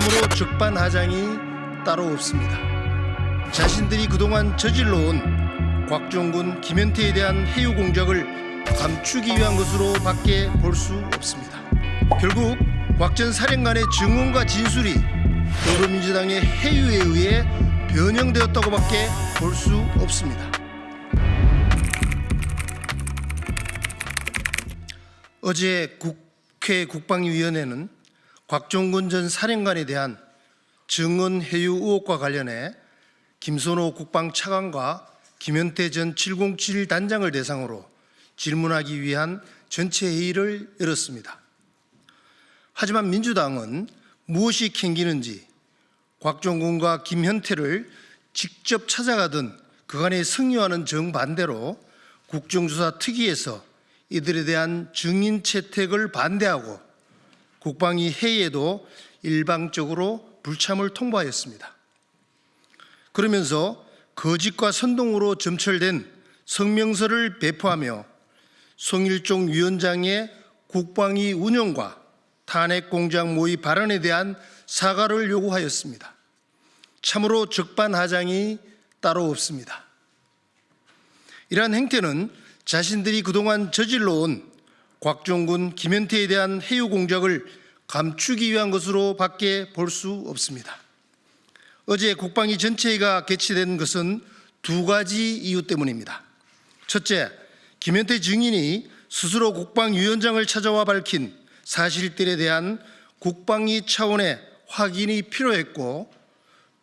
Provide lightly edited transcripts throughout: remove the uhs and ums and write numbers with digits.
참으로 적반하장이 따로 없습니다. 자신들이 그동안 저질러온 곽종군, 김현태에 대한 해유 공작을 감추기 위한 것으로 밖에 볼 수 없습니다. 결국 곽 전 사령관의 증언과 진술이 더불어민주당의 해유에 의해 변형되었다고밖에 볼 수 없습니다. 어제 국회 국방위원회는 곽종군 전 사령관에 대한 증언 해유 의혹과 관련해 김선호 국방차관과 김현태 전 707 단장을 대상으로 질문하기 위한 전체 회의를 열었습니다. 하지만 민주당은 무엇이 캥기는지 곽종군과 김현태를 직접 찾아가던 그간의 승려와는 정반대로 국정조사 특위에서 이들에 대한 증인 채택을 반대하고 국방위 회의에도 일방적으로 불참을 통보하였습니다. 그러면서 거짓과 선동으로 점철된 성명서를 배포하며 송일종 위원장의 국방위 운영과 탄핵 공작 모의 발언에 대한 사과를 요구하였습니다. 참으로 적반하장이 따로 없습니다. 이러한 행태는 자신들이 그동안 저질러온 곽종군, 김현태에 대한 해유 공작을 감추기 위한 것으로 밖에 볼 수 없습니다. 어제 국방위 전체회의가 개최된 것은 두 가지 이유 때문입니다. 첫째, 김현태 증인이 스스로 국방위원장을 찾아와 밝힌 사실들에 대한 국방위 차원의 확인이 필요했고,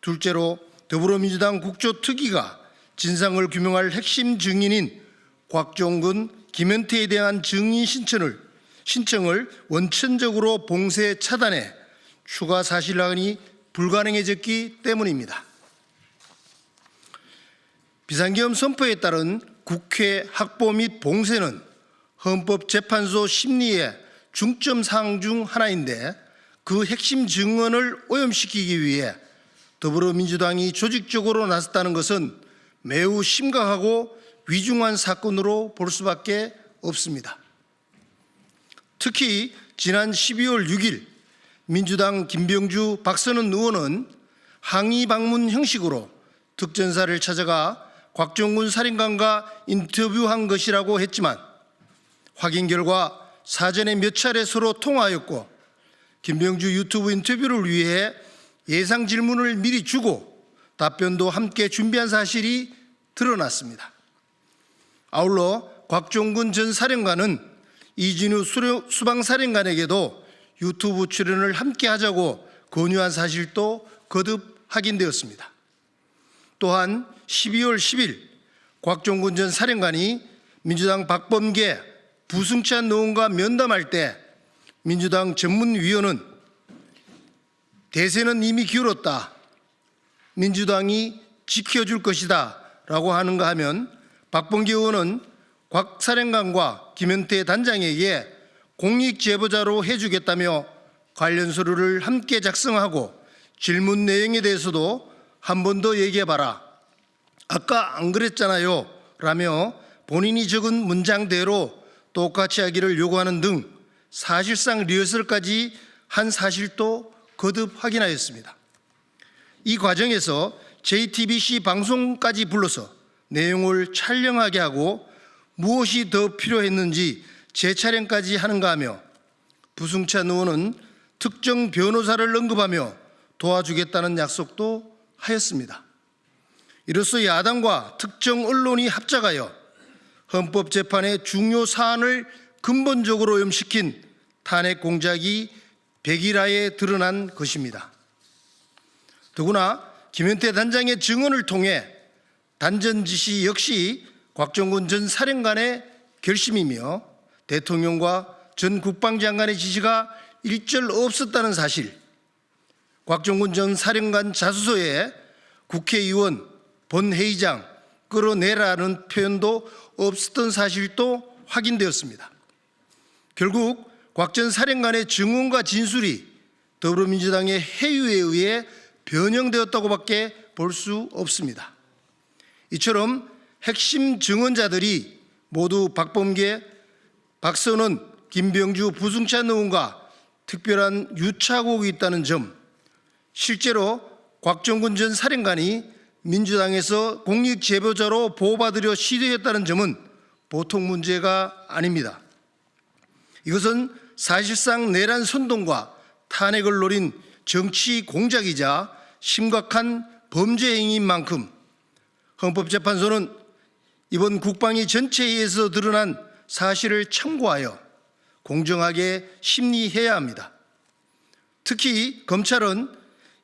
둘째로 더불어민주당 국조특위가 진상을 규명할 핵심 증인인 곽종군, 김현태에 대한 증인 신청을 원천적으로 봉쇄 차단해 추가 사실 확인이 불가능해졌기 때문입니다. 비상계엄 선포에 따른 국회 확보 및 봉쇄는 헌법재판소 심리의 중점 사항 중 하나인데, 그 핵심 증언을 오염시키기 위해 더불어민주당이 조직적으로 나섰다는 것은 매우 심각하고 위중한 사건으로 볼 수밖에 없습니다. 특히 지난 12월 6일 민주당 김병주, 박선은 의원은 항의 방문 형식으로 특전사를 찾아가 곽종군 살인관과 인터뷰한 것이라고 했지만, 확인 결과 사전에 몇 차례 서로 통화하였고 김병주 유튜브 인터뷰를 위해 예상 질문을 미리 주고 답변도 함께 준비한 사실이 드러났습니다. 아울러 곽종군 전 사령관은 이진우 수방사령관에게도 유튜브 출연을 함께 하자고 권유한 사실도 거듭 확인되었습니다. 또한 12월 10일 곽종군 전 사령관이 민주당 박범계, 부승찬 의원과 면담할 때 민주당 전문위원은 대세는 이미 기울었다, 민주당이 지켜줄 것이다 라고 하는가 하면, 박범계 의원은 곽 사령관과 김현태 단장에게 공익제보자로 해주겠다며 관련 서류를 함께 작성하고 질문 내용에 대해서도 한 번 더 얘기해봐라, 아까 안 그랬잖아요 라며 본인이 적은 문장대로 똑같이 하기를 요구하는 등 사실상 리허설까지 한 사실도 거듭 확인하였습니다. 이 과정에서 JTBC 방송까지 불러서 내용을 촬영하게 하고 무엇이 더 필요했는지 재촬영까지 하는가 하며, 부승찬 의원은 특정 변호사를 언급하며 도와주겠다는 약속도 하였습니다. 이로써 야당과 특정 언론이 합작하여 헌법재판의 중요 사안을 근본적으로 오염시킨 탄핵 공작이 백일하에 드러난 것입니다. 더구나 김현태 단장의 증언을 통해 단전 지시 역시 곽종군 전 사령관의 결심이며 대통령과 전 국방장관의 지시가 일절 없었다는 사실, 곽종군 전 사령관 자수서에 국회의원, 본회의장 끌어내라는 표현도 없었던 사실도 확인되었습니다. 결국 곽 전 사령관의 증언과 진술이 더불어민주당의 해유에 의해 변형되었다고밖에 볼 수 없습니다. 이처럼 핵심 증언자들이 모두 박범계, 박선은, 김병주, 부승찬 의원과 특별한 유착옥이 있다는 점, 실제로 곽종근 전 사령관이 민주당에서 공익 제보자로 보호받으려 시도했다는 점은 보통 문제가 아닙니다. 이것은 사실상 내란 선동과 탄핵을 노린 정치 공작이자 심각한 범죄 행위인 만큼 헌법재판소는 이번 국방위 전체회의에서 드러난 사실을 참고하여 공정하게 심리해야 합니다. 특히 검찰은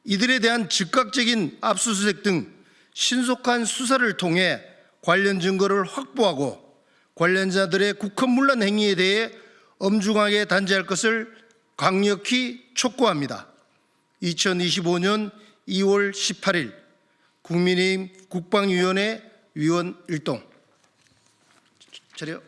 이들에 대한 즉각적인 압수수색 등 신속한 수사를 통해 관련 증거를 확보하고 관련자들의 국헌문란 행위에 대해 엄중하게 단죄할 것을 강력히 촉구합니다. 2025년 2월 18일 국민의힘 국방위원회 위원 일동. 차려.